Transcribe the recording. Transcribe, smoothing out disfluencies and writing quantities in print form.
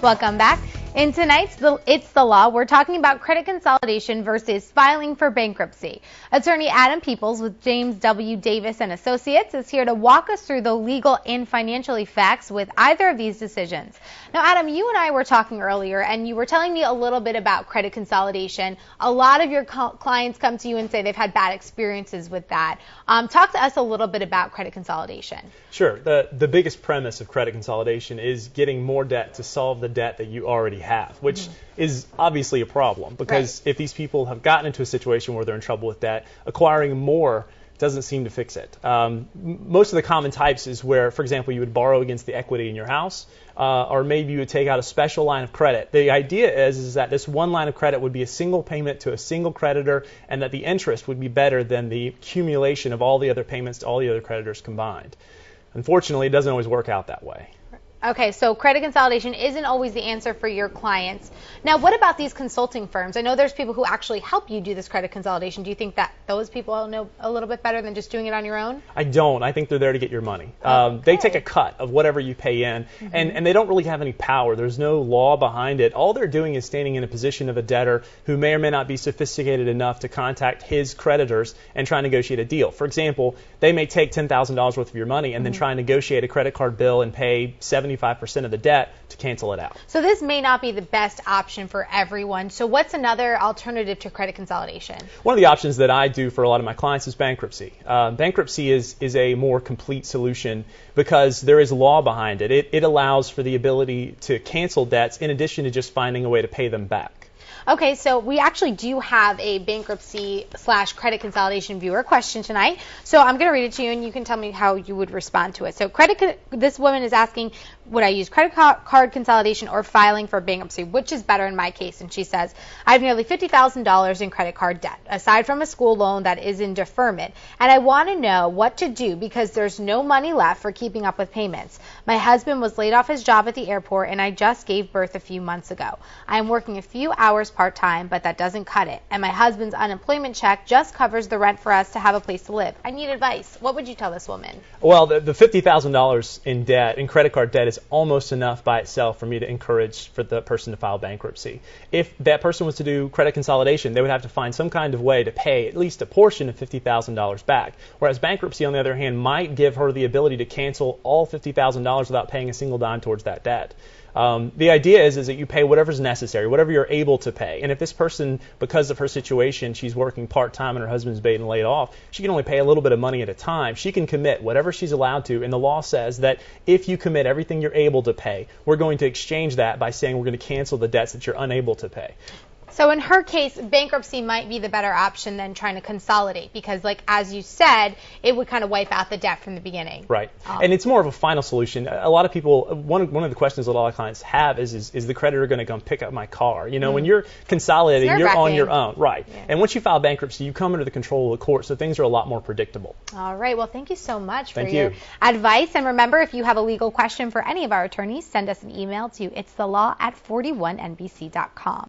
Welcome back. In tonight's It's the Law, we're talking about credit consolidation versus filing for bankruptcy. Attorney Adam Peoples with James W. Davis and Associates is here to walk us through the legal and financial effects with either of these decisions. Now, Adam, you and I were talking earlier, and you were telling me a little bit about credit consolidation. A lot of your clients come to you and say they've had bad experiences with that. Talk to us a little bit about credit consolidation. Sure. The biggest premise of credit consolidation is getting more debt to solve the debt that you already have, which is obviously a problem because if these people have gotten into a situation where they're in trouble with debt, acquiring more doesn't seem to fix it. Most of the common types is where, for example, you would borrow against the equity in your house, or maybe you would take out a special line of credit. The idea is that this one line of credit would be a single payment to a single creditor, and that the interest would be better than the accumulation of all the other payments to all the other creditors combined. Unfortunately, it doesn't always work out that way. Okay, so credit consolidation isn't always the answer for your clients. Now, what about these consulting firms? I know there's people who actually help you do this credit consolidation. Do you think that those people know a little bit better than just doing it on your own? I don't. I think they're there to get your money. They take a cut of whatever you pay in, and they don't really have any power. There's no law behind it. All they're doing is standing in a position of a debtor who may or may not be sophisticated enough to contact his creditors and try and negotiate a deal. For example, they may take $10,000 worth of your money and then try and negotiate a credit card bill and pay 75% of the debt to cancel it out. So this may not be the best option for everyone. So what's another alternative to credit consolidation? One of the options that I do for a lot of my clients is bankruptcy. Bankruptcy is a more complete solution because there is law behind it. It allows for the ability to cancel debts in addition to just finding a way to pay them back. Okay, so we actually do have a bankruptcy/credit consolidation viewer question tonight. So I'm going to read it to you, and you can tell me how you would respond to it. So this woman is asking, would I use credit card consolidation or filing for bankruptcy? Which is better in my case? And she says, I have nearly $50,000 in credit card debt, aside from a school loan that is in deferment. And I want to know what to do because there's no money left for keeping up with payments. My husband was laid off his job at the airport, and I just gave birth a few months ago. I am working a few hours part-time, but that doesn't cut it. And my husband's unemployment check just covers the rent for us to have a place to live. I need advice. What would you tell this woman? Well, the $50,000 in debt, in credit card debt, is almost enough by itself for me to encourage for the person to file bankruptcy. If that person was to do credit consolidation, they would have to find some kind of way to pay at least a portion of $50,000 back. Whereas bankruptcy, on the other hand, might give her the ability to cancel all $50,000 without paying a single dime towards that debt. The idea is that you pay whatever's necessary, whatever you're able to pay. And if this person, because of her situation, she's working part-time and her husband's being laid off, she can only pay a little bit of money at a time. She can commit whatever she's allowed to, and the law says that if you commit everything you're able to pay, we're going to exchange that by saying we're going to cancel the debts that you're unable to pay. So in her case, bankruptcy might be the better option than trying to consolidate because, like as you said, it would kind of wipe out the debt from the beginning. Right. And it's more of a final solution. A lot of people, one of the questions that a lot of clients have is the creditor going to come pick up my car? You know, when you're consolidating, you're on your own. Right. Yeah. And once you file bankruptcy, you come under the control of the court, so things are a lot more predictable. All right. Well, thank you so much for your advice. And remember, if you have a legal question for any of our attorneys, send us an email to itsthelaw@41nbc.com.